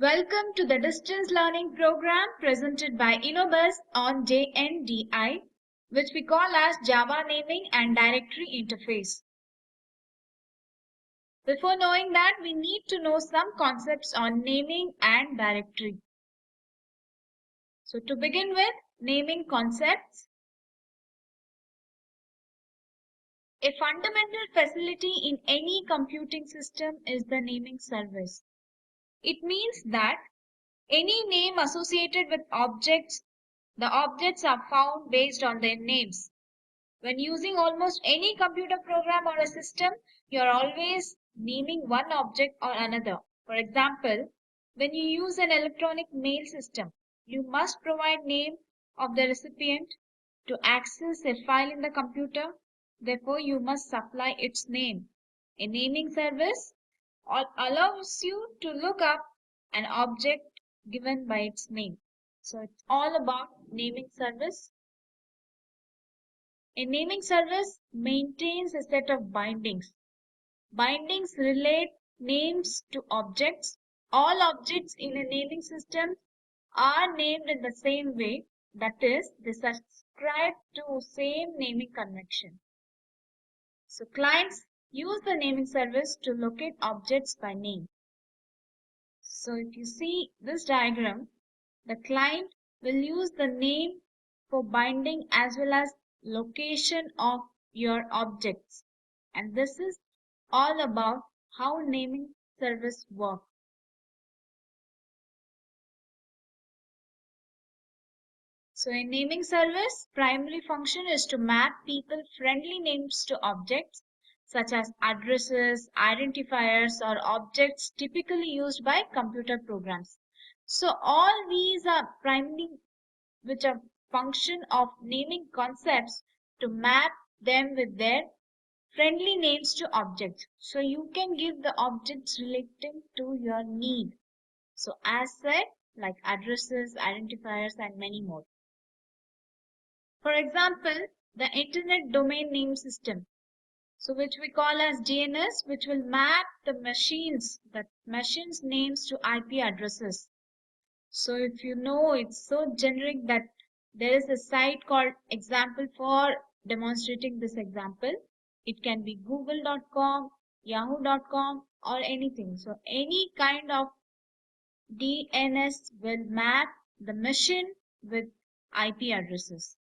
Welcome to the distance learning program presented by Innobus on JNDI, which we call as Java Naming and Directory Interface. Before knowing that, we need to know some concepts on naming and directory. So to begin with, naming concepts. A fundamental facility in any computing system is the naming service. It means that any name associated with objects, the objects are found based on their names. When using almost any computer program or a system, you are always naming one object or another. For example, when you use an electronic mail system, you must provide name of the recipient to access a file in the computer. Therefore, you must supply its name. A naming service allows you to look up an object given by its name. So it's all about naming service. A naming service maintains a set of bindings. Bindings relate names to objects. All objects in a naming system are named in the same way, that is, they subscribe to same naming convention. So clients use the naming service to locate objects by name. So if you see this diagram, the client will use the name for binding as well as location of your objects. And this is all about how naming service work. So a naming service primary function is to map people friendly names to objects such as addresses, identifiers, or objects typically used by computer programs. So all these are primarily which are function of naming concepts to map them with their friendly names to objects. So you can give the objects relating to your need. So as said, like addresses, identifiers, and many more. For example, the Internet Domain Name System, so which we call as DNS, which will map the machines names to IP addresses. So if you know, it's so generic that there is a site called example for demonstrating this example. It can be google.com, yahoo.com, or anything. So any kind of DNS will map the machine with IP addresses.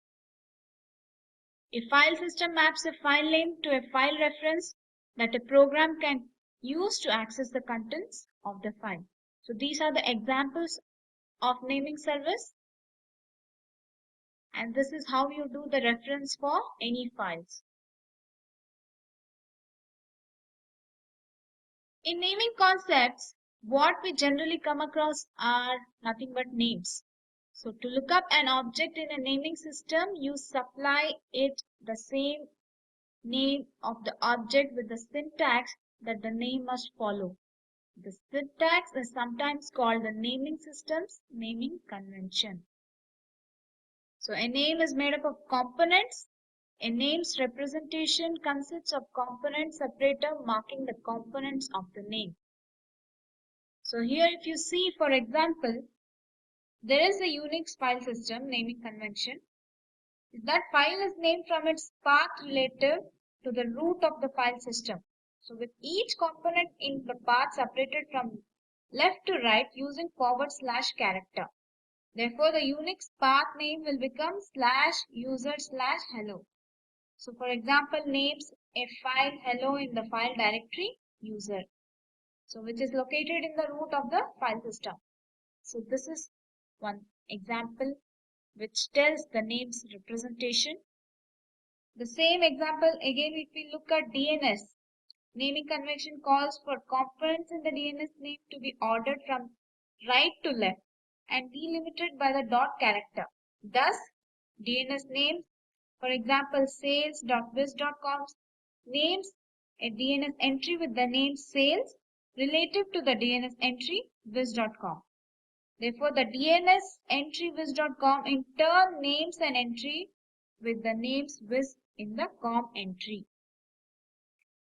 A file system maps a file name to a file reference that a program can use to access the contents of the file. So these are the examples of naming service, and this is how you do the reference for any files. In naming concepts, what we generally come across are nothing but names. So to look up an object in a naming system, you supply it the same name of the object with the syntax that the name must follow. The syntax is sometimes called the naming system's naming convention. So a name is made up of components. A name's representation consists of component separator marking the components of the name. So here if you see, for example, there is a Unix file system naming convention. That file is named from its path relative to the root of the file system. So with each component in the path separated from left to right using / character. Therefore, the Unix path name will become /user/hello. So for example, names a file hello in the file directory user. So which is located in the root of the file system. So this is one example which tells the name's representation. The same example again if we look at DNS. Naming convention calls for components in the DNS name to be ordered from right to left and delimited by the dot character. Thus, DNS names, for example, sales.biz.com names a DNS entry with the name sales relative to the DNS entry biz.com. Therefore, the DNS entry viz.com in turn names an entry with the names viz in the com entry.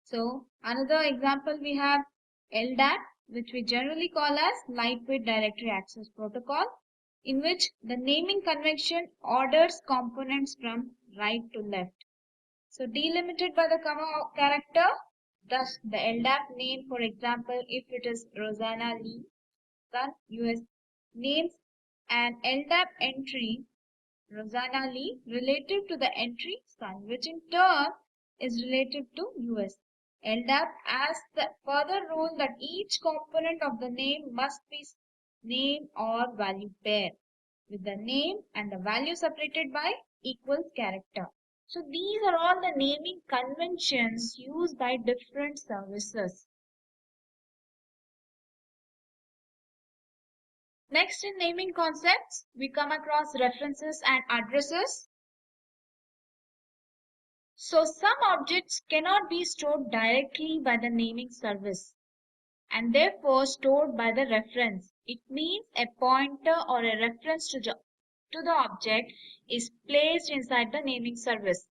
So, another example we have LDAP, which we generally call as lightweight directory access protocol, in which the naming convention orders components from right to left. So delimited by the comma character, thus the LDAP name, for example, if it is Rosanna Lee, Sun US, names an LDAP entry Rosanna Lee relative to the entry Sun, which in turn is relative to US. LDAP as the further rule that each component of the name must be name or value pair, with the name and the value separated by equals character. So these are all the naming conventions used by different services. Next, in naming concepts, we come across references and addresses. So some objects cannot be stored directly by the naming service and therefore stored by the reference. It means a pointer or a reference to the object is placed inside the naming service.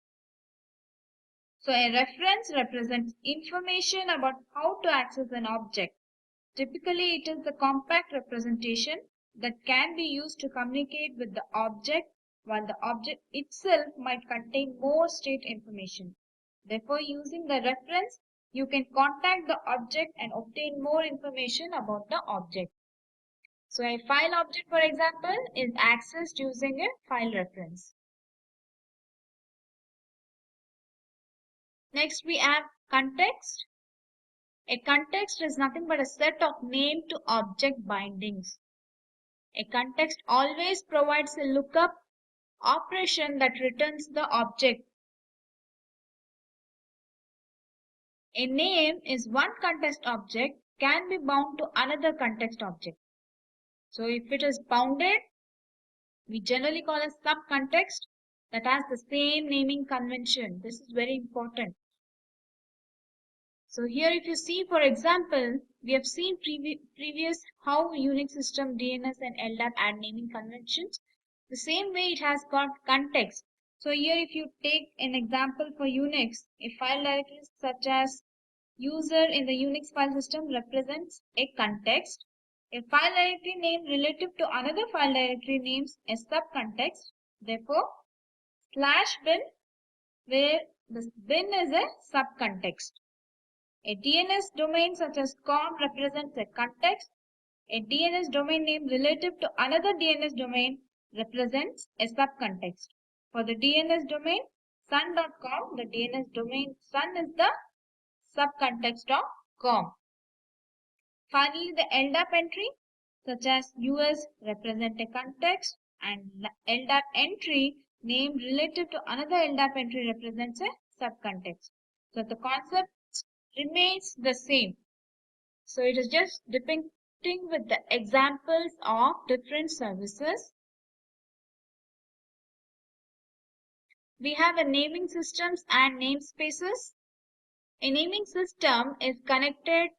So a reference represents information about how to access an object. Typically, it is the compact representation that can be used to communicate with the object, while the object itself might contain more state information. Therefore, using the reference, you can contact the object and obtain more information about the object. So a file object, for example, is accessed using a file reference. Next, we have context. A context is nothing but a set of name to object bindings. A context always provides a lookup operation that returns the object. A name is one context object can be bound to another context object. So if it is bounded, we generally call a subcontext that has the same naming convention. This is very important. So here if you see, for example, we have seen previous how Unix system DNS and LDAP add naming conventions. The same way it has got context. So here if you take an example for Unix, a file directory such as user in the Unix file system represents a context. A file directory name relative to another file directory names a subcontext. Therefore, /bin where the bin is a subcontext. A DNS domain such as com represents a context. A DNS domain name relative to another DNS domain represents a subcontext. For the DNS domain sun.com, the DNS domain sun is the subcontext of com. Finally, the LDAP entry such as US represent a context and LDAP entry name relative to another LDAP entry represents a subcontext. So the concept remains the same. So it is just depicting with the examples of different services. We have a naming systems and namespaces. A naming system is connected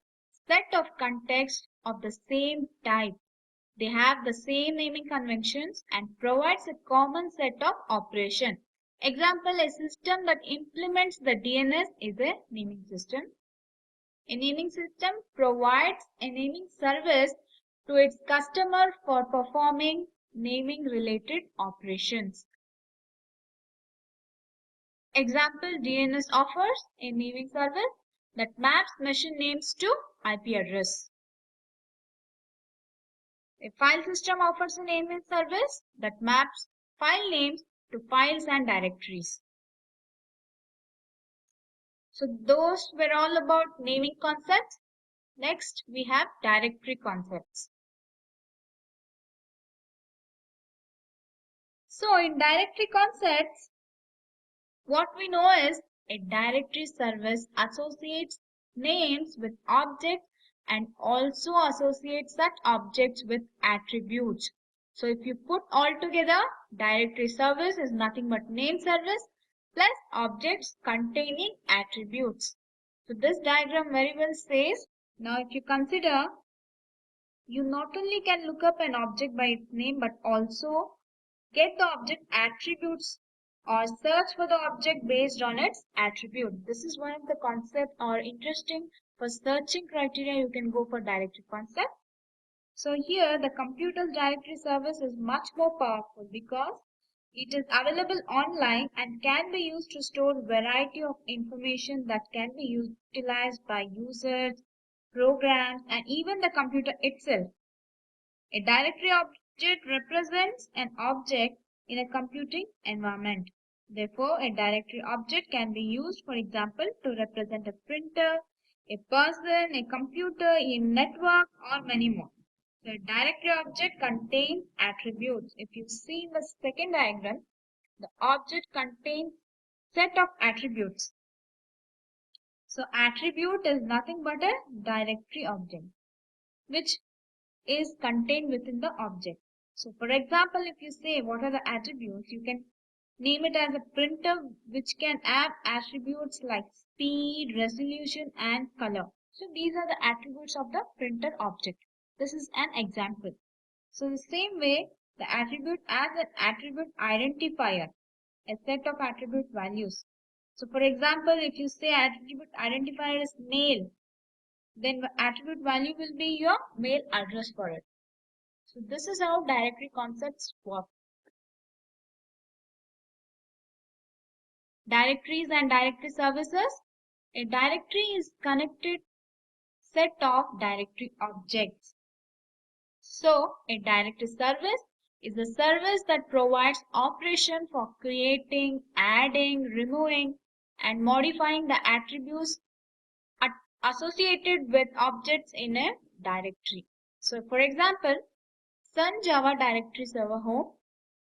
set of contexts of the same type. They have the same naming conventions and provides a common set of operation. Example, a system that implements the DNS is a naming system. A naming system provides a naming service to its customer for performing naming related operations. Example, DNS offers a naming service that maps machine names to IP address. A file system offers a naming service that maps file names to files and directories. So those were all about naming concepts. Next, we have directory concepts. So in directory concepts, what we know is a directory service associates names with objects and also associates such objects with attributes. So if you put all together, directory service is nothing but name service plus objects containing attributes. So this diagram very well says, now if you consider, you not only can look up an object by its name but also get the object attributes or search for the object based on its attribute. This is one of the concept or interesting For searching criteria, you can go for directory concept. So here the computer's directory service is much more powerful because it is available online and can be used to store variety of information that can be utilized by users, programs, and even the computer itself. A directory object represents an object in a computing environment. Therefore, a directory object can be used, for example, to represent a printer, a person, a computer, a network, or many more. So, a directory object contains attributes. If you see in the second diagram, the object contains set of attributes. So, attribute is nothing but a directory object, which is contained within the object. So for example, if you say what are the attributes, you can name it as a printer which can have attributes like speed, resolution and color. So these are the attributes of the printer object. This is an example. So the same way, the attribute as an attribute identifier, a set of attribute values. So for example, if you say attribute identifier is mail, then the attribute value will be your mail address for it. So this is how directory concepts work. Directories and directory services. A directory is connected set of directory objects. So a directory service is a service that provides operation for creating, adding, removing, and modifying the attributes associated with objects in a directory. So for example, Sun Java Directory Server Home,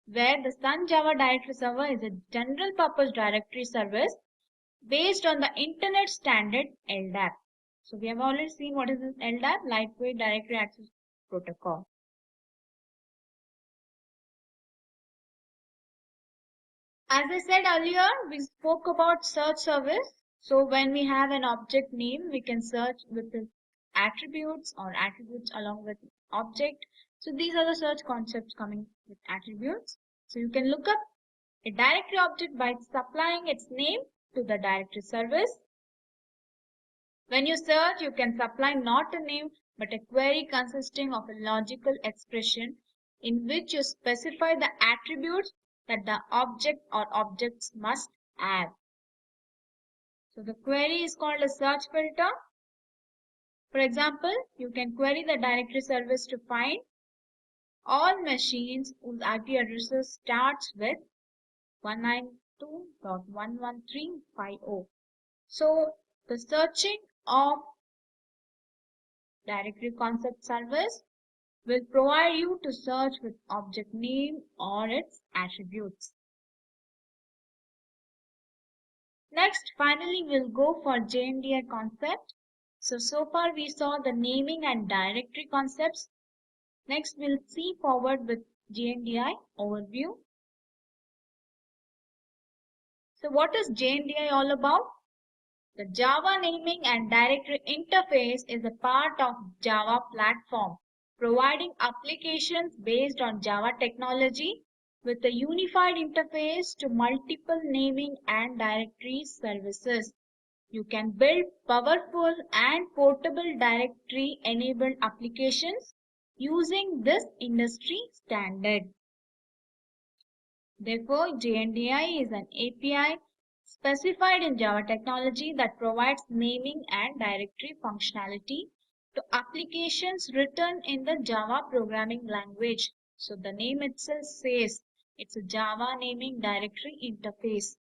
where the Sun Java Directory Server is a general purpose directory service based on the internet standard LDAP. So we have already seen what is this LDAP, Lightweight Directory Access Protocol. As I said earlier, we spoke about search service. So when we have an object name, we can search with its attributes or attributes along with object. So these are the search concepts coming with attributes. So you can look up a directory object by supplying its name to the directory service. When you search, you can supply not a name but a query consisting of a logical expression in which you specify the attributes that the object or objects must have. So the query is called a search filter. For example, you can query the directory service to find all machines whose IP addresses starts with 192.113.50. So the searching of directory concept service will provide you to search with object name or its attributes. Next, finally, we'll go for JNDI concept. So far we saw the naming and directory concepts. Next, we'll see forward with JNDI overview. So what is JNDI all about? The Java Naming and Directory Interface is a part of Java platform, providing applications based on Java technology with a unified interface to multiple naming and directory services. You can build powerful and portable directory-enabled applications using this industry standard. Therefore, JNDI is an API specified in Java technology that provides naming and directory functionality to applications written in the Java programming language. So the name itself says it's a Java naming directory interface.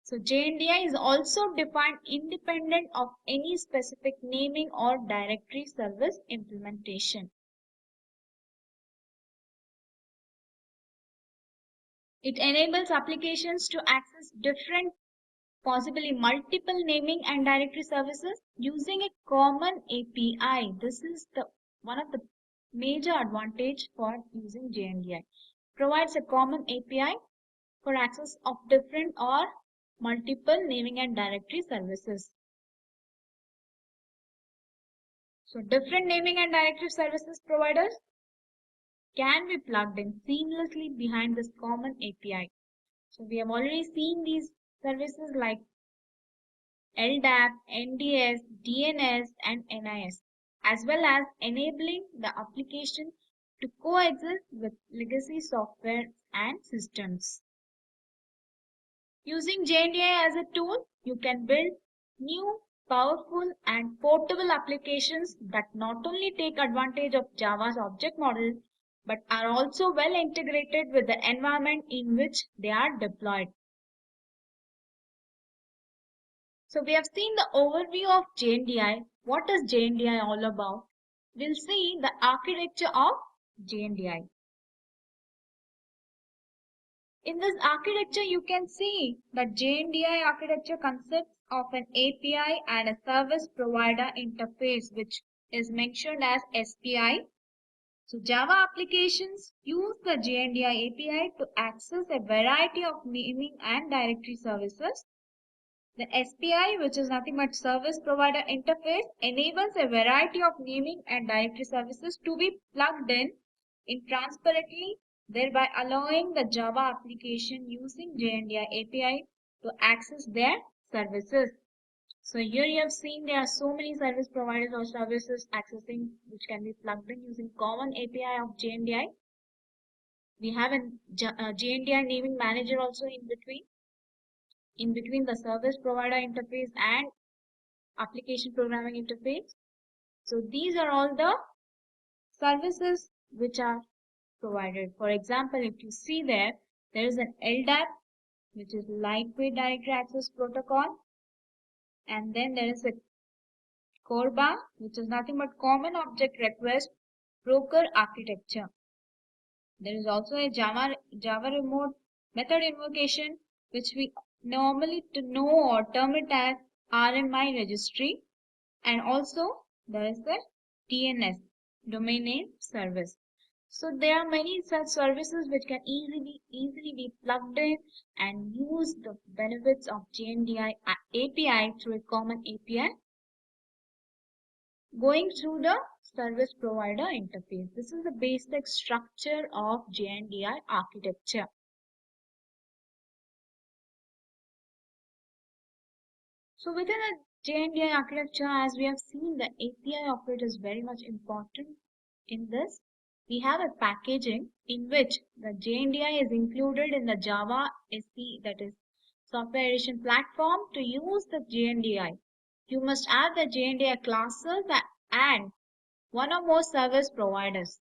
So JNDI is also defined independent of any specific naming or directory service implementation. It enables applications to access different, possibly multiple naming and directory services using a common API. This is one of the major advantage for using JNDI. Provides a common API for access of different or multiple naming and directory services. So different naming and directory services providers can be plugged in seamlessly behind this common API. So we have already seen these services like LDAP, NDS, DNS, and NIS, as well as enabling the application to coexist with legacy software and systems. Using JNDI as a tool, you can build new, powerful, and portable applications that not only take advantage of Java's object model but are also well integrated with the environment in which they are deployed. So we have seen the overview of JNDI. What is JNDI all about? We'll see the architecture of JNDI. In this architecture, you can see that JNDI architecture consists of an API and a service provider interface, which is mentioned as SPI. So Java applications use the JNDI API to access a variety of naming and directory services. The SPI, which is nothing but service provider interface, enables a variety of naming and directory services to be plugged in transparently, thereby allowing the Java application using JNDI API to access their services. So here you have seen there are so many service providers or services accessing which can be plugged in using common API of JNDI. We have a JNDI naming manager also in between the service provider interface and application programming interface. So these are all the services which are provided. For example, if you see there is an LDAP, which is Lightweight Directory Access Protocol, and then there is a CORBA, which is nothing but Common Object Request Broker Architecture. There is also a Java remote method invocation, which we normally to know or term it as RMI registry, and also there is the DNS, domain name service. So there are many such services which can easily be plugged in and use the benefits of JNDI API through a common API going through the service provider interface. This is the basic structure of JNDI architecture. So within a JNDI architecture, as we have seen, the API of it is very much important. In this, we have a packaging in which the JNDI is included in the Java SE, that is Software Edition platform. To use the JNDI, you must add the JNDI classes and one or more service providers.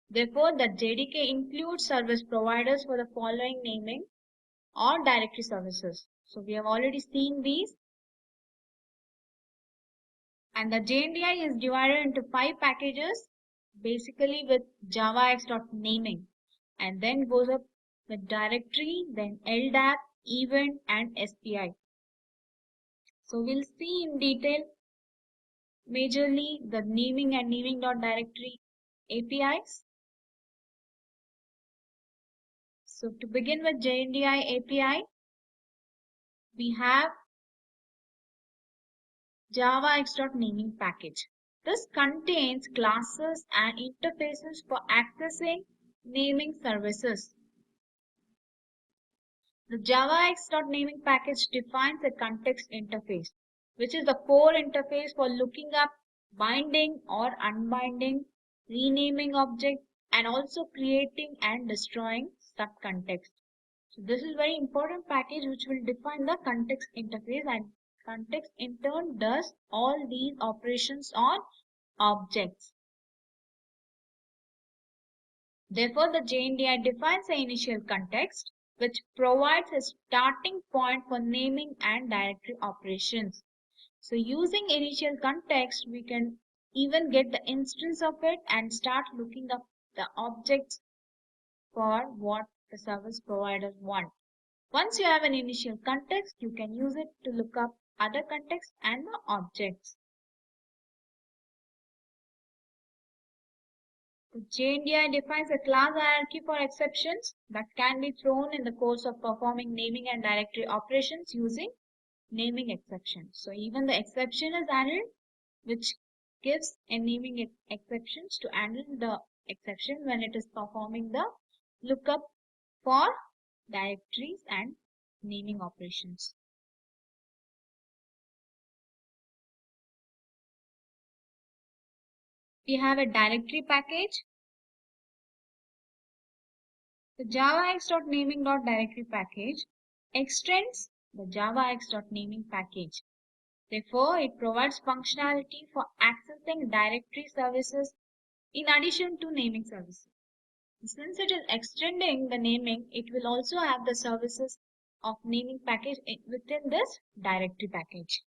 Therefore, the JDK includes service providers for the following naming or directory services. So we have already seen these. And the JNDI is divided into 5 packages, basically with javax.naming, and then goes up with directory, then LDAP, event, and SPI. So we'll see in detail majorly the naming and naming.directory APIs. So to begin with JNDI API, we have javax.naming package. This contains classes and interfaces for accessing naming services. The javax.naming package defines a context interface, which is the core interface for looking up, binding or unbinding, renaming objects, and also creating and destroying subcontext. So this is very important package which will define the context interface, and context in turn does all these operations on objects. Therefore, the JNDI defines the initial context, which provides a starting point for naming and directory operations. So using initial context, we can even get the instance of it and start looking up the objects for what the service providers want. Once you have an initial context, you can use it to look up other contexts and the objects. The JNDI defines a class hierarchy for exceptions that can be thrown in the course of performing naming and directory operations using naming exception. So even the exception is handled, which gives a naming exceptions to handle the exception when it is performing the lookup for directories and naming operations. We have a directory package. The javax.naming.directory package extends the javax.naming package. Therefore, it provides functionality for accessing directory services in addition to naming services. Since it is extending the naming, it will also have the services of naming package within this directory package.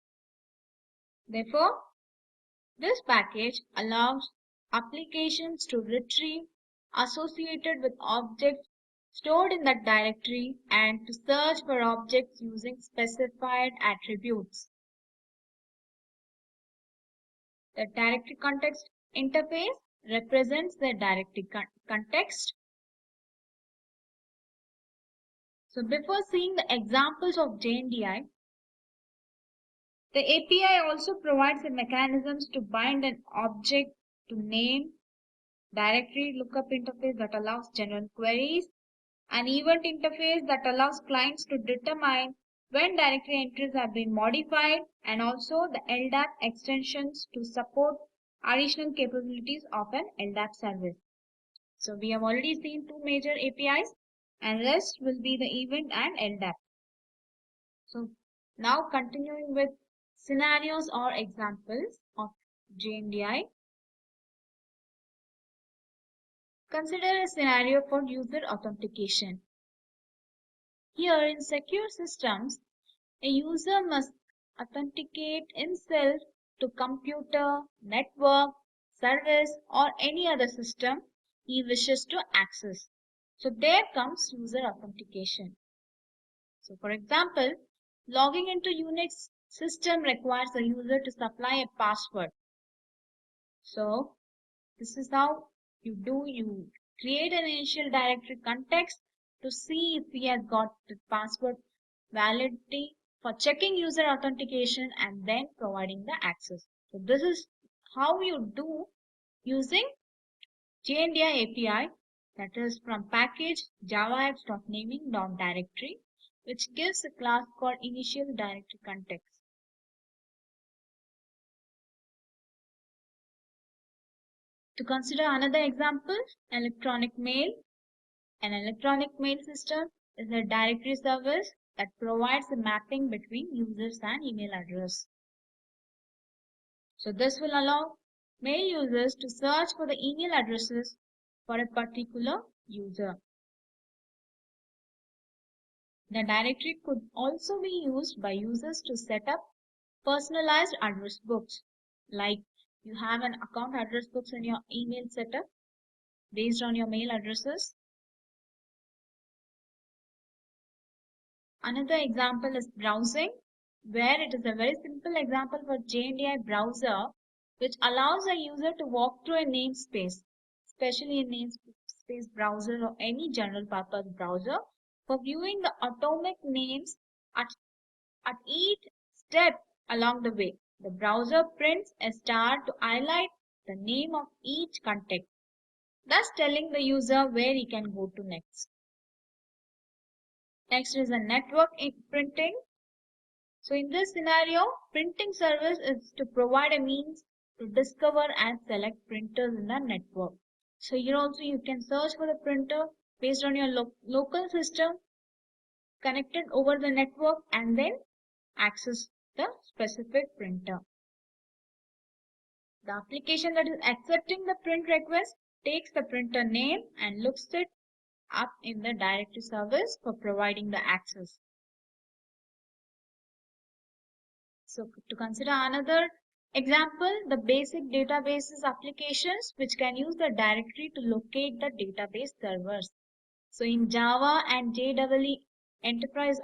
Therefore, this package allows applications to retrieve associated with objects stored in that directory and to search for objects using specified attributes. The directory context interface represents the directory context. So before seeing the examples of JNDI, the API also provides the mechanisms to bind an object to name, directory lookup interface that allows general queries, an event interface that allows clients to determine when directory entries have been modified, and also the LDAP extensions to support additional capabilities of an LDAP service. So we have already seen two major APIs and rest will be the event and LDAP. So now continuing with scenarios or examples of JNDI. Consider a scenario for user authentication. Here in secure systems, a user must authenticate himself to computer, network, service or any other system he wishes to access. So there comes user authentication. So for example, logging into Unix system requires the user to supply a password. So this is how you create an initial directory context to see if he has got the password validity for checking user authentication and then providing the access. So this is how you do using JNDI API, that is from package javax.naming.directory, which gives a class called initial directory context. To consider another example, electronic mail. An electronic mail system is a directory service that provides a mapping between users and email address. So this will allow mail users to search for the email addresses for a particular user. The directory could also be used by users to set up personalized address books, like you have an account address books in your email setup based on your mail addresses. Another example is browsing, where it is a very simple example for JNDI browser, which allows a user to walk through a namespace, especially a namespace browser or any general purpose browser, for viewing the atomic names at each step along the way. The browser prints a star to highlight the name of each contact, thus telling the user where he can go to next. Next is a network printing. So in this scenario, printing service is to provide a means to discover and select printers in the network. So here also you can search for the printer based on your local system connected over the network and then access the specific printer. The application that is accepting the print request takes the printer name and looks it up in the directory service for providing the access. So to consider another example, the basic databases applications which can use the directory to locate the database servers. So in Java and JEE enterprise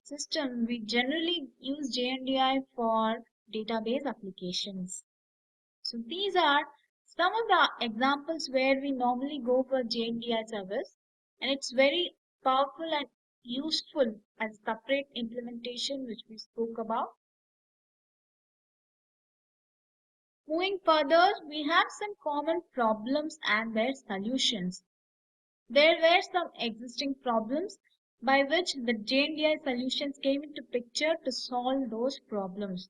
system, we generally use JNDI for database applications. So these are some of the examples where we normally go for JNDI service, and it's very powerful and useful as a separate implementation which we spoke about. Moving further, we have some common problems and their solutions. There were some existing problems by which the JNDI solutions came into picture to solve those problems.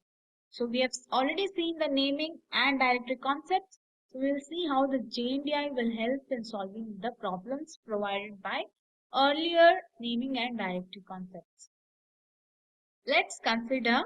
So we have already seen the naming and directory concepts. So we'll see how the JNDI will help in solving the problems provided by earlier naming and directory concepts. Let's consider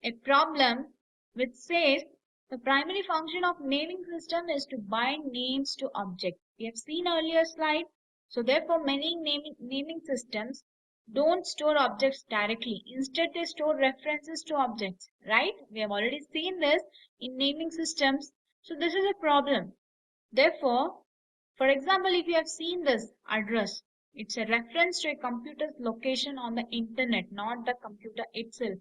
a problem which says the primary function of naming system is to bind names to objects. We have seen earlier slide. So therefore many naming systems don't store objects directly. Instead they store references to objects, right? We have already seen this in naming systems. So this is a problem. Therefore, for example, if you have seen this address, it's a reference to a computer's location on the internet, not the computer itself.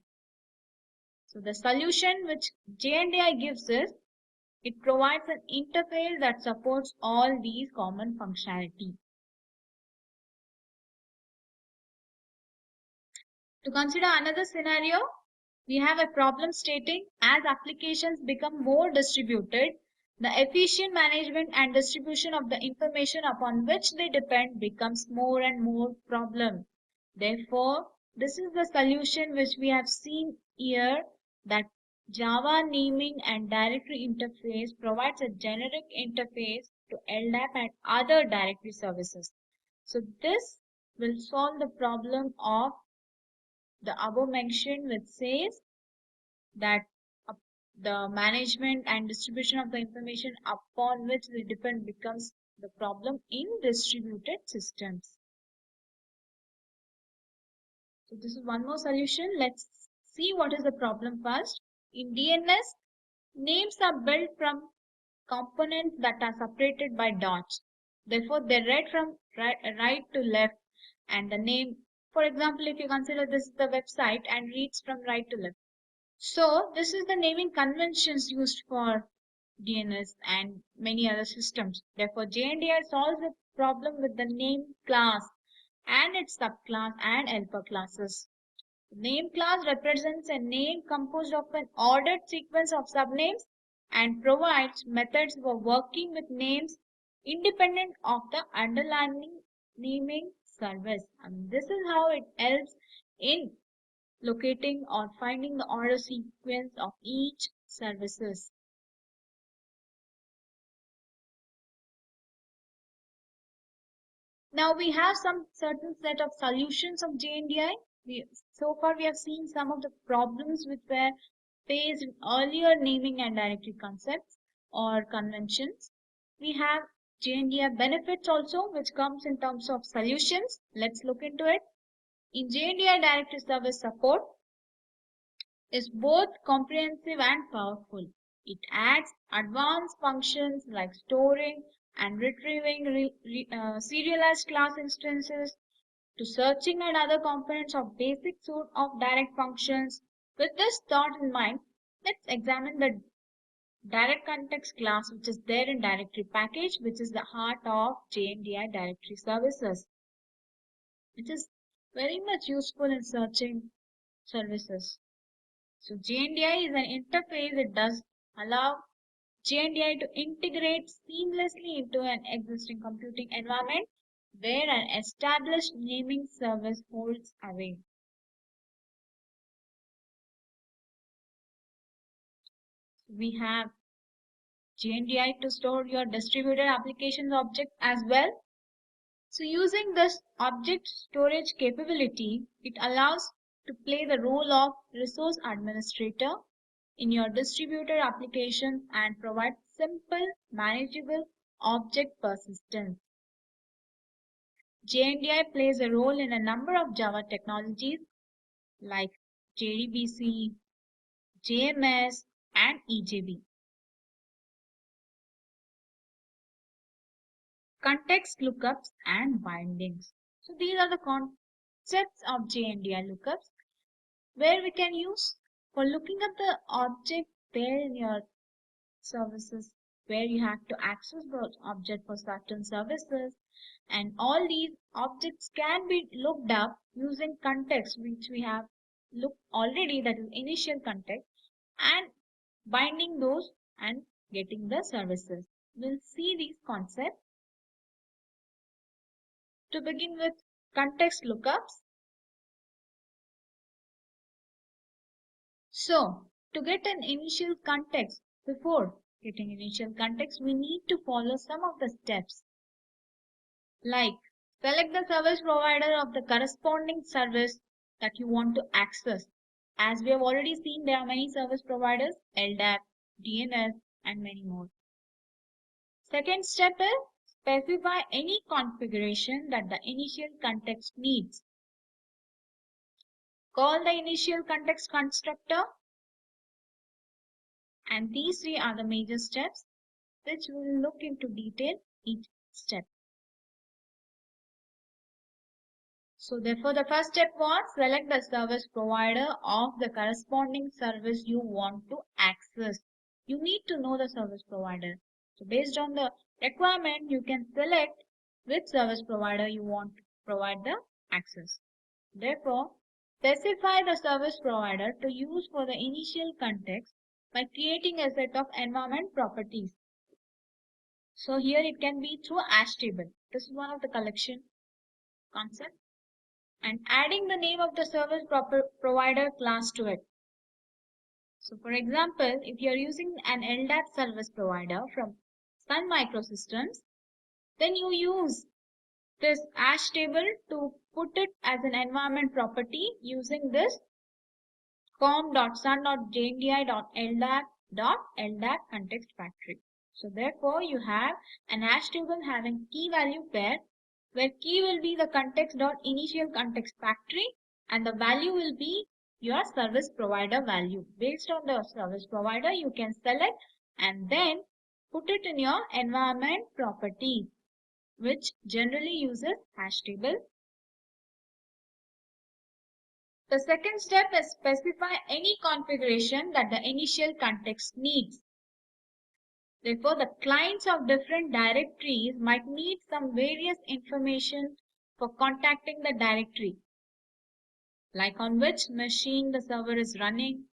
So the solution which JNDI gives is it provides an interface that supports all these common functionality. To consider another scenario, we have a problem stating as applications become more distributed, the efficient management and distribution of the information upon which they depend becomes more and more problem. Therefore, this is the solution which we have seen here, that Java naming and directory interface provides a generic interface to LDAP and other directory services. So this will solve the problem of the above mentioned, which says that the management and distribution of the information upon which they depend becomes the problem in distributed systems. So this is one more solution. Let's see what is the problem first. In DNS, names are built from components that are separated by dots. Therefore, they read from right to left, and the name, for example, if you consider this is the website and reads from right to left. So this is the naming conventions used for DNS and many other systems. Therefore, JNDI solves the problem with the name class and its subclass and helper classes. The name class represents a name composed of an ordered sequence of subnames and provides methods for working with names independent of the underlying naming service. And this is how it helps in locating or finding the order sequence of each services. Now we have some certain set of solutions of JNDI. So far we have seen some of the problems which were faced in earlier naming and directory concepts or conventions. We have JNDI benefits also, which comes in terms of solutions. Let's look into it. In JNDI directory service support, is both comprehensive and powerful. It adds advanced functions like storing and retrieving serialized class instances to searching and other components of basic suite of direct functions. With this thought in mind, let's examine the direct context class which is there in directory package, which is the heart of JNDI directory services, which is very much useful in searching services. So JNDI is an interface. It does allow JNDI to integrate seamlessly into an existing computing environment where an established naming service holds away. We have JNDI to store your distributed applications object as well. So using this object storage capability, it allows to play the role of resource administrator in your distributed applications and provide simple, manageable object persistence. JNDI plays a role in a number of Java technologies like JDBC, JMS, and EJB. Context lookups and bindings. So these are the concepts of JNDI lookups where we can use for looking at the object there in your services, where you have to access the object for certain services, and all these objects can be looked up using context which we have looked already, that is initial context, and binding those and getting the services. We'll see these concepts. To begin with, context lookups. So to get an initial context before Creating initial context, we need to follow some of the steps like select the service provider of the corresponding service that you want to access. As we have already seen, there are many service providers, LDAP, DNS, and many more. Second step is specify any configuration that the initial context needs. Call the initial context constructor, and these three are the major steps which we will look into detail each step. So therefore the first step was select the service provider of the corresponding service you want to access. You need to know the service provider. So based on the requirement, you can select which service provider you want to provide the access. Therefore, specify the service provider to use for the initial context by creating a set of environment properties. So here it can be through hash table. This is one of the collection concept. And adding the name of the service provider class to it. So for example, if you are using an LDAP service provider from Sun Microsystems, then you use this hash table to put it as an environment property using this com.sun.jndi.ldap.ldap context factory. So therefore you have an hash table having key value pair where key will be the context.initial context factory and the value will be your service provider value. Based on the service provider, you can select and then put it in your environment property, which generally uses hash table. The second step is specify any configuration that the initial context needs. Therefore, the clients of different directories might need some various information for contacting the directory, like on which machine the server is running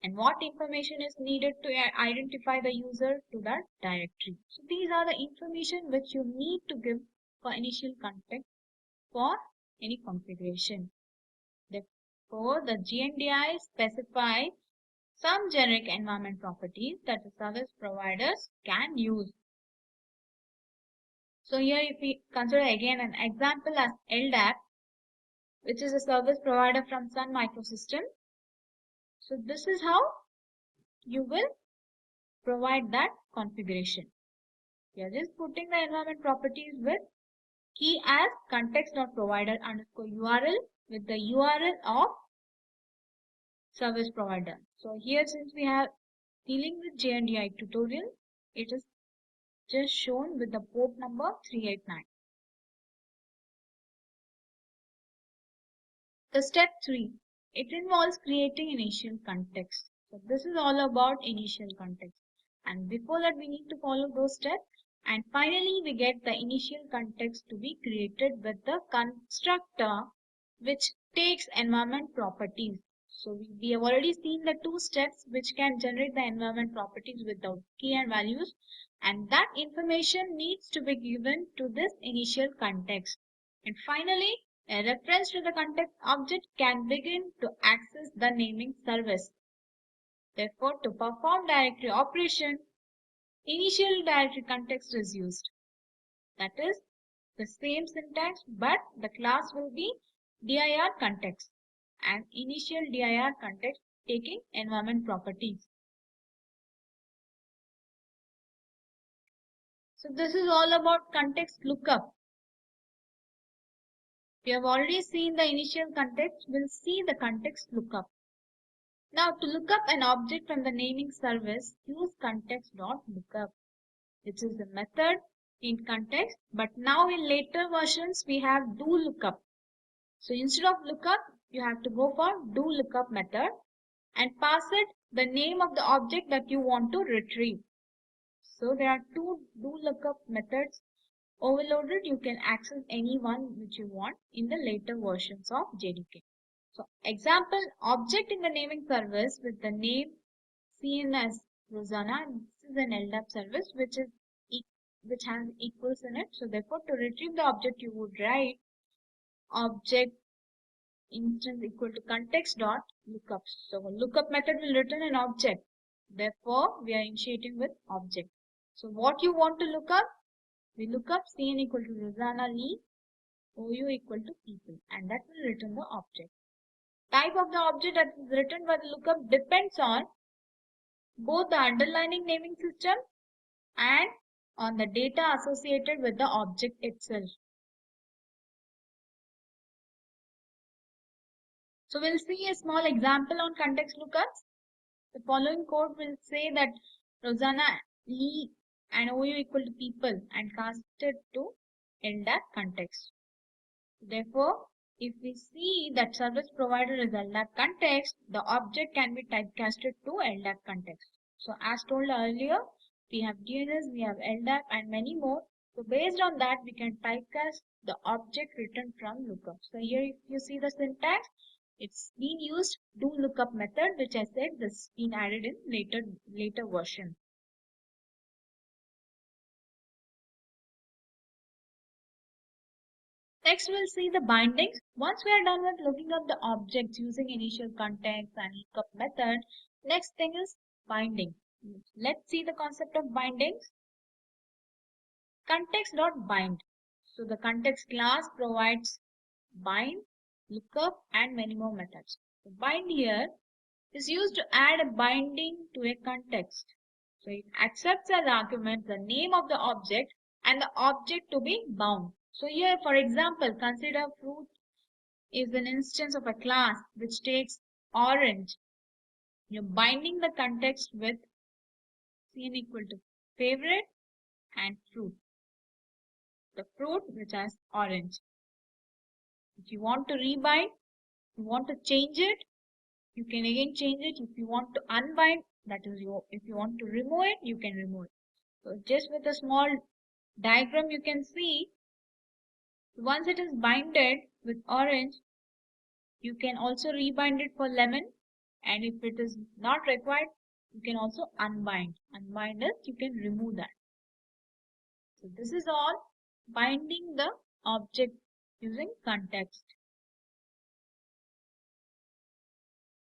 and what information is needed to identify the user to that directory. So these are the information which you need to give for initial context for any configuration. Therefore, the GNDI specifies some generic environment properties that the service providers can use. So here if we consider again an example as LDAP, which is a service provider from Sun Microsystems. So this is how you will provide that configuration. We are just putting the environment properties with key as context.provider underscore URL with the URL of service provider. So here since we have dealing with JNDI tutorial, it is just shown with the port number 389. The step 3, it involves creating initial context. So this is all about initial context. And before that we need to follow those steps. And finally we get the initial context to be created with the constructor which takes environment properties. So we have already seen the two steps which can generate the environment properties without key and values. And that information needs to be given to this initial context. And finally, a reference to the context object can begin to access the naming service. Therefore, to perform directory operation, initial directory context is used. That is the same syntax, but the class will be dir context and initial dir context taking environment properties. So this is all about context lookup. We have already seen the initial context. We'll see the context lookup. Now to look up an object from the naming service, use context.lookup, which is a method in context, but now in later versions we have do lookup. So instead of lookup, you have to go for do lookup method and pass it the name of the object that you want to retrieve. So there are two do lookup methods overloaded. You can access any one which you want in the later versions of JDK. So example, object in the naming service with the name CNS Rosanna. This is an LDAP service which has equals in it. So therefore, to retrieve the object, you would write object instance equal to context dot lookup. So lookup method will return an object Therefore, we are initiating with object. So what you want to look up? We look up Cn equal to Rosanna Lee, OU equal to people, and that will return the object. Type of the object that is written by the lookup depends on both the underlying naming system and on the data associated with the object itself. So we'll see a small example on context lookups. The following code will say that Rosanna Lee and OU equal to people and cast it to LDAP context. Therefore, if we see that service provider is LDAP context, the object can be typecasted to LDAP context. So as told earlier, we have DNS, we have LDAP and many more. So based on that, we can typecast the object written from lookup. So here if you see the syntax, it's been used do lookup method, which I said this been added in later version. Next, we'll see the bindings. Once we are done with looking up the objects using initial context and lookup method, next thing is binding. Let's see the concept of bindings. Context.bind. So the context class provides bind, lookup, and many more methods. The bind here is used to add a binding to a context. So it accepts as argument the name of the object and the object to be bound. So here, for example, consider fruit is an instance of a class which takes orange. You're binding the context with Cn equal to favorite and fruit. The fruit which has orange. If you want to rebind, you want to change it, you can again change it. If you want to unbind, that is if you want to remove it, you can remove it. So just with a small diagram you can see, once it is binded with orange, you can also rebind it for lemon, and if it is not required, you can also unbind. Unbind it, you can remove that. So this is all binding the object using context.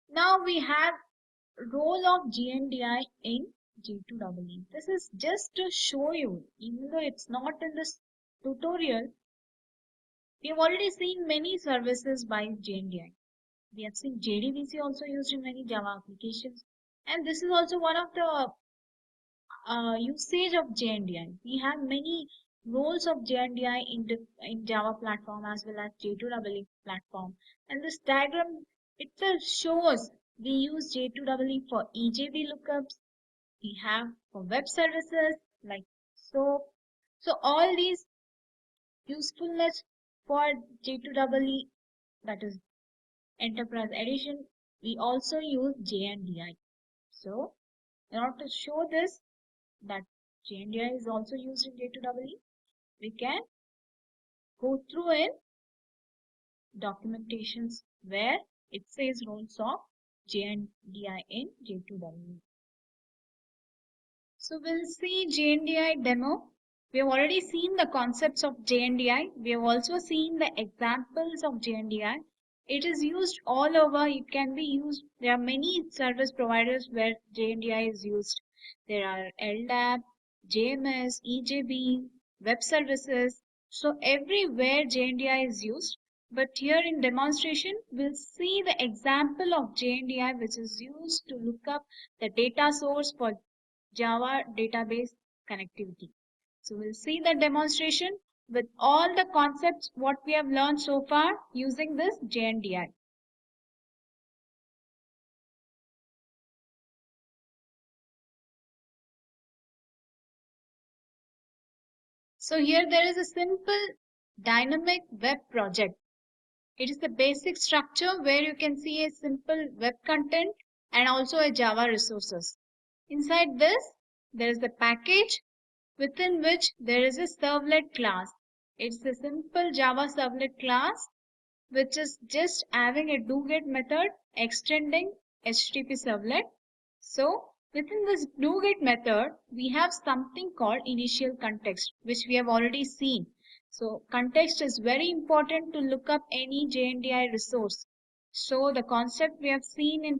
Now we have role of GNDI in J2EE. This is just to show you, even though it's not in this tutorial, we have already seen many services by GNDI. We have seen JDBC also used in many Java applications, and this is also one of the usage of JNDI. We have many roles of JNDI in Java platform as well as J2EE platform. And this diagram itself shows we use J2EE for EJB lookups. We have for web services like SOAP. So all these usefulness for J2EE, that is Enterprise Edition, we also use JNDI. So in order to show this, that JNDI is also used in J2EE, we can go through in documentations where it says roles of JNDI in J2EE. So we'll see JNDI demo. We have already seen the concepts of JNDI. We have also seen the examples of JNDI. It is used all over. It can be used. There are many service providers where JNDI is used. There are LDAP, JMS, EJB, web services. So everywhere JNDI is used. But here in demonstration, we'll see the example of JNDI which is used to look up the data source for Java database connectivity. So we'll see the demonstration with all the concepts what we have learned so far using this JNDI. So here there is a simple dynamic web project. It is the basic structure where you can see a simple web content and also a Java resources. Inside this, there is the package within which there is a servlet class. It's a simple Java servlet class which is just having a doGet method extending HTTP servlet. So within this doGet method, we have something called initial context, which we have already seen. So context is very important to look up any JNDI resource. So the concept we have seen in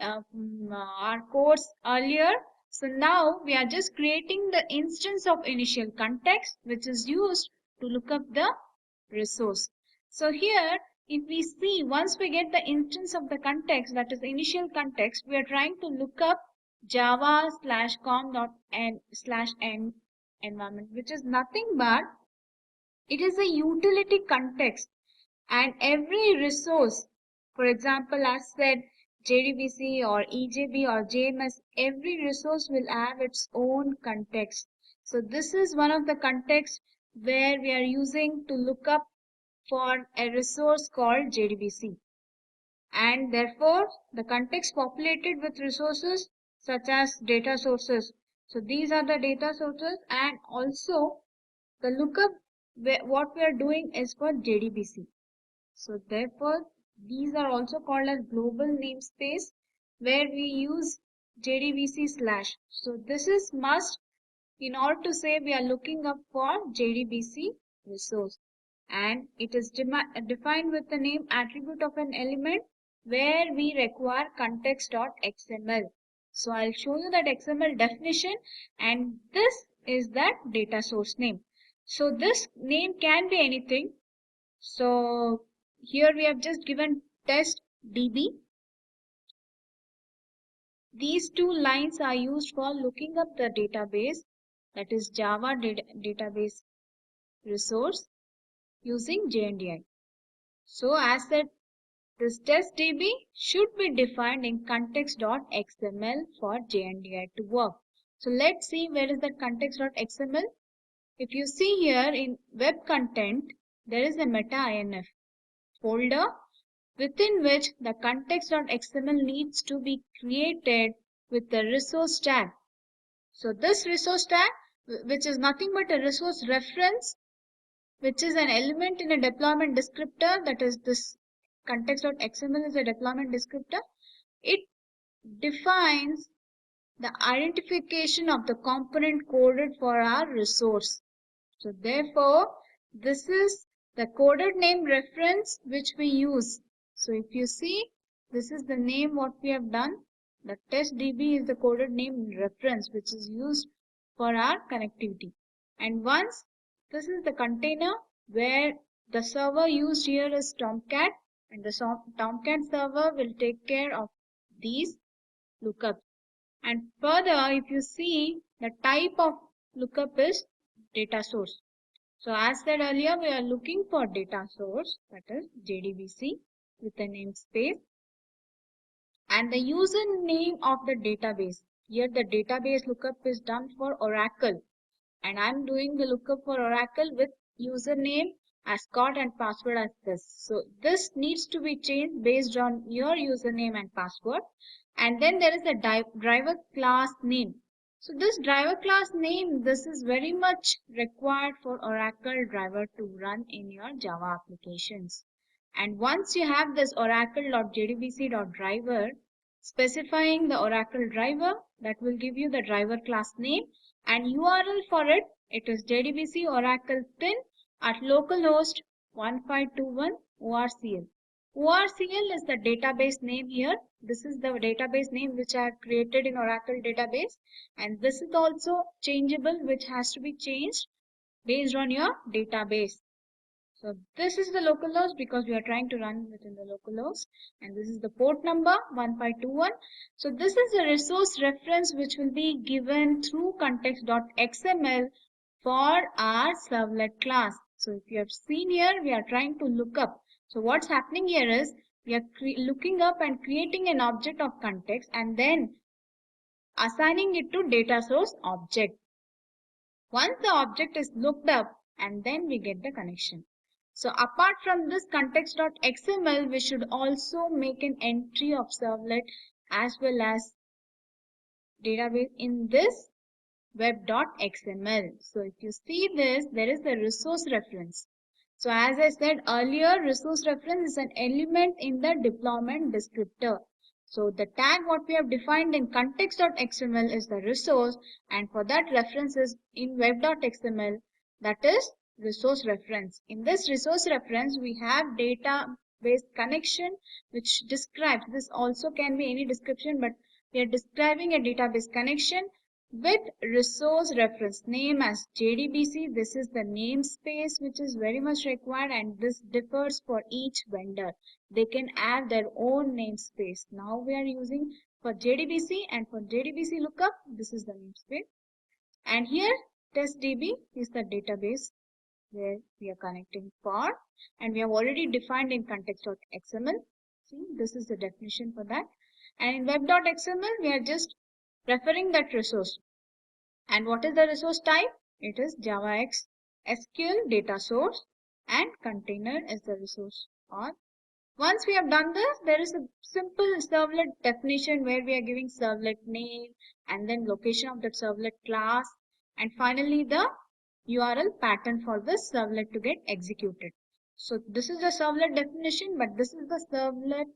from our course earlier. So now we are just creating the instance of initial context which is used to look up the resource. So here if we see, once we get the instance of the context, that is initial context, we are trying to look up java/com.n/n environment, which is nothing but it is a utility context, and every resource, for example, as said, JDBC or EJB or JMS, every resource will have its own context. So this is one of the contexts where we are using to look up for a resource called JDBC. And therefore, the context populated with resources such as data sources. So these are the data sources, and also the lookup what we are doing is for JDBC. So therefore, these are also called as global namespace where we use JDBC slash. So this is must in order to say we are looking up for JDBC resource, and it is defined with the name attribute of an element where we require context.xml. So I'll show you that XML definition, and this is that data source name. So this name can be anything. So here we have just given test DB. These two lines are used for looking up the database, that is Java database resource using JNDI. So as said, this test DB should be defined in context.xml for JNDI to work. So let's see where is that context.xml. If you see here in web content, there is a meta-inf folder within which the context.xml needs to be created with the resource tag. So this resource tag, which is nothing but a resource reference, which is an element in a deployment descriptor, that is this context.xml is a deployment descriptor. It defines the identification of the component coded for our resource. So therefore, this is the coded name reference which we use. So if you see, this is the name what we have done. The test DB is the coded name reference which is used for our connectivity. And once this is the container where the server used here is Tomcat, and the Tomcat server will take care of these lookups. And further, if you see, the type of lookup is data source. So as said earlier, we are looking for data source, that is JDBC with a namespace, and the username of the database. Here the database lookup is done for Oracle, and I'm doing the lookup for Oracle with username as Scott and password as this. So this needs to be changed based on your username and password. And then there is a driver class name. So this driver class name, this is very much required for Oracle driver to run in your Java applications. And once you have this oracle.jdbc.driver specifying the Oracle driver, that will give you the driver class name, and URL for it, it is JDBC Oracle pin at localhost 1521 ORCL. ORCL is the database name here. This is the database name which I have created in Oracle database, and this is also changeable, which has to be changed based on your database. So this is the localhost because we are trying to run within the localhost, and this is the port number 1521. So this is a resource reference which will be given through context.xml for our servlet class. So if you have seen here, we are trying to look up. So what's happening here is we are looking up and creating an object of context and then assigning it to data source object. Once the object is looked up, and then we get the connection. So apart from this context.xml, we should also make an entry of servlet as well as database in this web.xml. So if you see this, there is a resource reference. So as I said earlier, resource reference is an element in the deployment descriptor. So the tag what we have defined in context.xml is the resource, and for that reference is in web.xml, that is resource reference. In this resource reference, we have data database connection, which describes, this also can be any description, but we are describing a database connection with resource reference name as JDBC. This is the namespace which is very much required, and this differs for each vendor. They can add their own namespace. Now we are using for JDBC, and for JDBC lookup, this is the namespace. And here testdb is the database where we are connecting for, and we have already defined in context.xml. See, this is the definition for that. And in web.xml, we are just referring that resource. And what is the resource type? It is JavaX SQL data source, and container is the resource. Or once we have done this, there is a simple servlet definition where we are giving servlet name and then location of that servlet class, and finally the URL pattern for this servlet to get executed. So this is the servlet definition, but this is the servlet,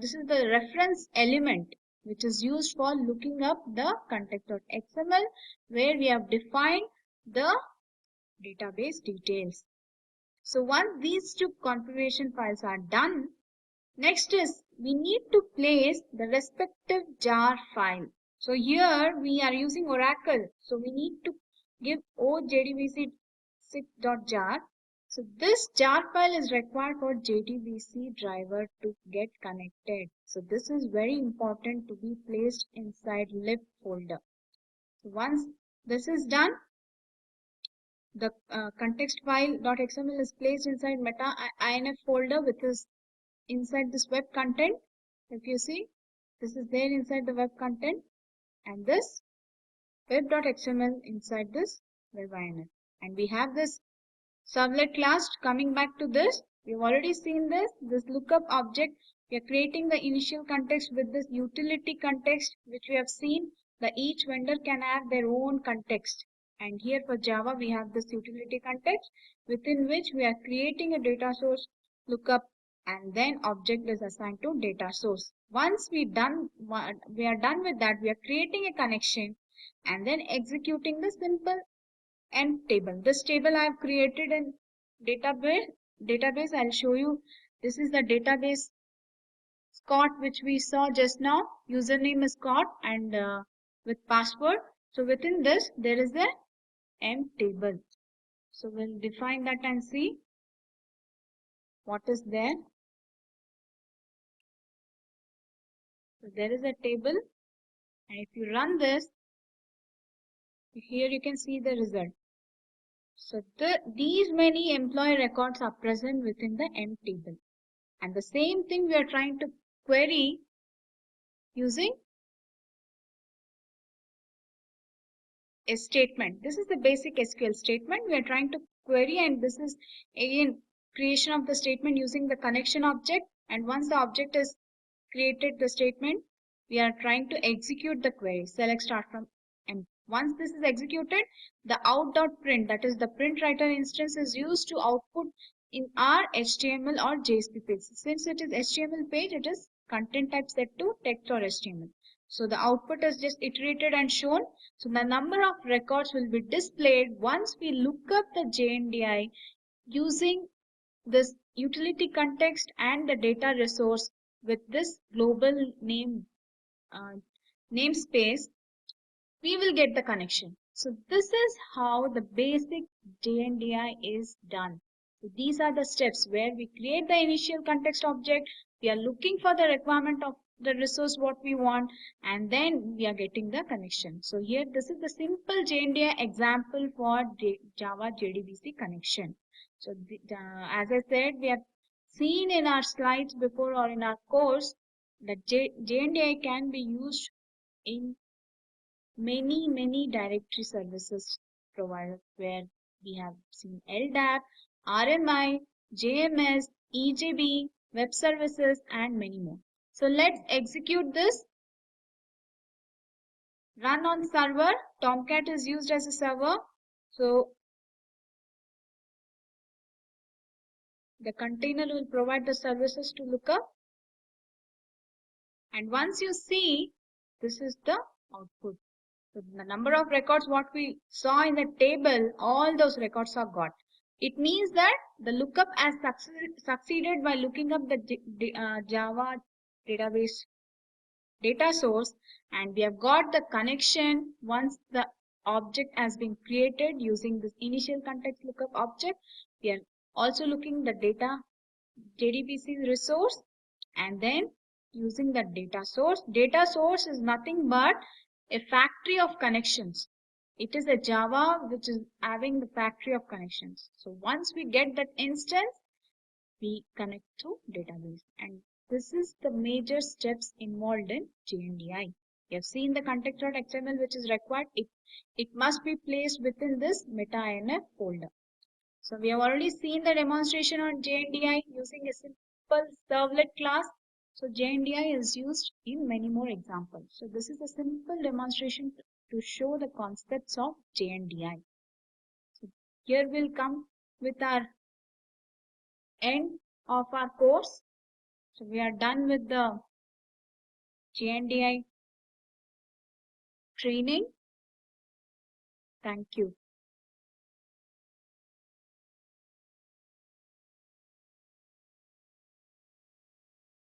this is the reference element which is used for looking up the context.xml, where we have defined the database details. So once these two configuration files are done, next is we need to place the respective jar file. So here we are using Oracle. So we need to give ojdbc6.jar. So this jar file is required for JDBC driver to get connected. So this is very important to be placed inside lib folder. So once this is done, the context file.xml is placed inside meta inf folder, which is inside this web content. If you see, this is there inside the web content, and this web.xml inside this web.inf. And we have this servlet class. Coming back to this, we've already seen this lookup object. We are creating the initial context with this utility context, which we have seen that each vendor can have their own context. And here for Java, we have this utility context within which we are creating a data source lookup, and then object is assigned to data source. Once we are done with that, we are creating a connection and then executing the simple end table. This table I have created in database. I'll show you. This is the database Scott which we saw just now. Username is Scott, and with password. So within this there is a end table. So we'll define that and see what is there. So there is a table, and if you run this, here you can see the result. So these many employee records are present within the end table, and the same thing we are trying to query using a statement. This is the basic SQL statement we are trying to query, and this is again creation of the statement using the connection object. And once the object is created, the statement, we are trying to execute the query. Select start from M. Once this is executed, the out.print, that is the print writer instance, is used to output in our HTML or JSP page. Since it is HTML page, it is content type set to text or HTML. So the output is just iterated and shown. So the number of records will be displayed once we look up the JNDI using this utility context and the data resource with this global namespace. We will get the connection. So this is how the basic JNDI is done. So these are the steps where we create the initial context object. We are looking for the requirement of the resource what we want, and then we are getting the connection. So here this is the simple JNDI example for Java JDBC connection. So as I said, we have seen in our slides before or in our course that JNDI can be used in many directory services providers, where we have seen LDAP, RMI, JMS, EJB, web services, and many more. So let's execute this. Run on server. Tomcat is used as a server. So the container will provide the services to look up. And once you see, this is the output. So the number of records what we saw in the table, all those records are got. It means that the lookup has succeeded by looking up the Java database data source, and we have got the connection once the object has been created using this initial context lookup object. We are also looking the data JDBC resource, and then using the data source. Data source is nothing but a factory of connections. It is a Java which is having the factory of connections. So once we get that instance, we connect to database. And this is the major steps involved in JNDI. You have seen the context.xml which is required. It must be placed within this meta-inf folder. So we have already seen the demonstration on JNDI using a simple servlet class. So JNDI is used in many more examples. So this is a simple demonstration to show the concepts of JNDI. So here we'll come with our end of our course. So we are done with the JNDI training. Thank you.